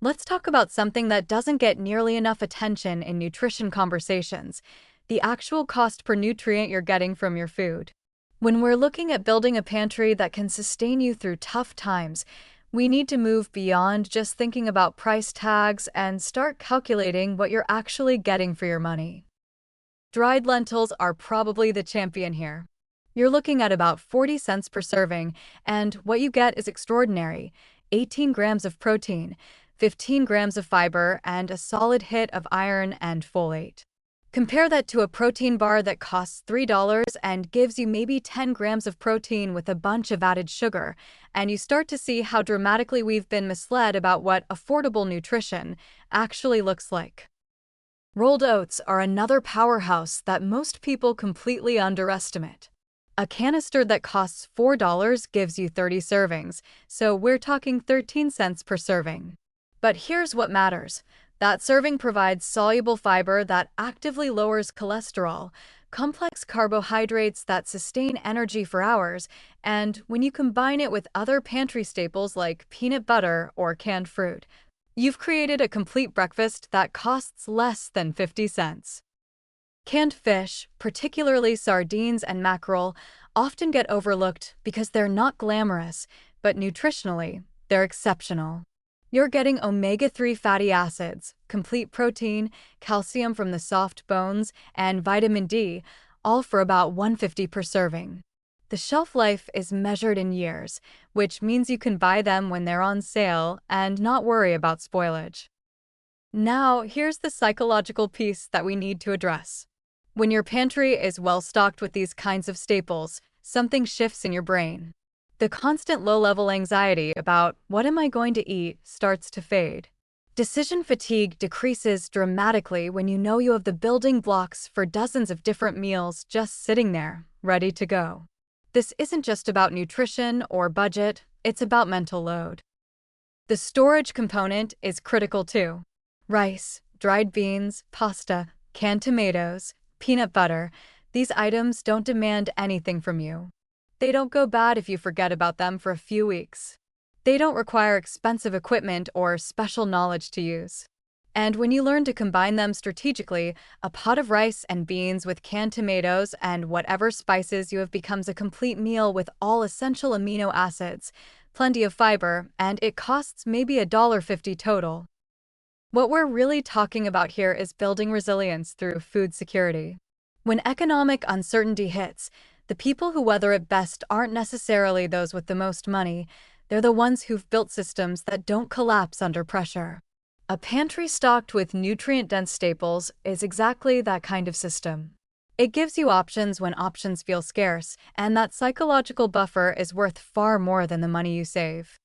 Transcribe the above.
Let's talk about something that doesn't get nearly enough attention in nutrition conversations: the actual cost per nutrient you're getting from your food. When we're looking at building a pantry that can sustain you through tough times, we need to move beyond just thinking about price tags and start calculating what you're actually getting for your money. Dried lentils are probably the champion here. You're looking at about 40 cents per serving, and what you get is extraordinary: 18 grams of protein, 15 grams of fiber, and a solid hit of iron and folate. Compare that to a protein bar that costs $3 and gives you maybe 10 grams of protein with a bunch of added sugar, and you start to see how dramatically we've been misled about what affordable nutrition actually looks like. Rolled oats are another powerhouse that most people completely underestimate. A canister that costs $4 gives you 30 servings, so we're talking 13 cents per serving. But here's what matters: that serving provides soluble fiber that actively lowers cholesterol, complex carbohydrates that sustain energy for hours, and when you combine it with other pantry staples like peanut butter or canned fruit, you've created a complete breakfast that costs less than 50 cents. Canned fish, particularly sardines and mackerel, often get overlooked because they're not glamorous, but nutritionally, they're exceptional. You're getting omega-3 fatty acids, complete protein, calcium from the soft bones, and vitamin D, all for about 150 per serving. The shelf life is measured in years, which means you can buy them when they're on sale and not worry about spoilage. Now, here's the psychological piece that we need to address. When your pantry is well stocked with these kinds of staples, something shifts in your brain. The constant low-level anxiety about "what am I going to eat" starts to fade. Decision fatigue decreases dramatically when you know you have the building blocks for dozens of different meals just sitting there, ready to go. This isn't just about nutrition or budget, it's about mental load. The storage component is critical too. Rice, dried beans, pasta, canned tomatoes, peanut butter, these items don't demand anything from you. They don't go bad if you forget about them for a few weeks. They don't require expensive equipment or special knowledge to use. And when you learn to combine them strategically, a pot of rice and beans with canned tomatoes and whatever spices you have becomes a complete meal with all essential amino acids, plenty of fiber, and it costs maybe $1.50 total. What we're really talking about here is building resilience through food security. When economic uncertainty hits, the people who weather it best aren't necessarily those with the most money. They're the ones who've built systems that don't collapse under pressure. A pantry stocked with nutrient-dense staples is exactly that kind of system. It gives you options when options feel scarce, and that psychological buffer is worth far more than the money you save.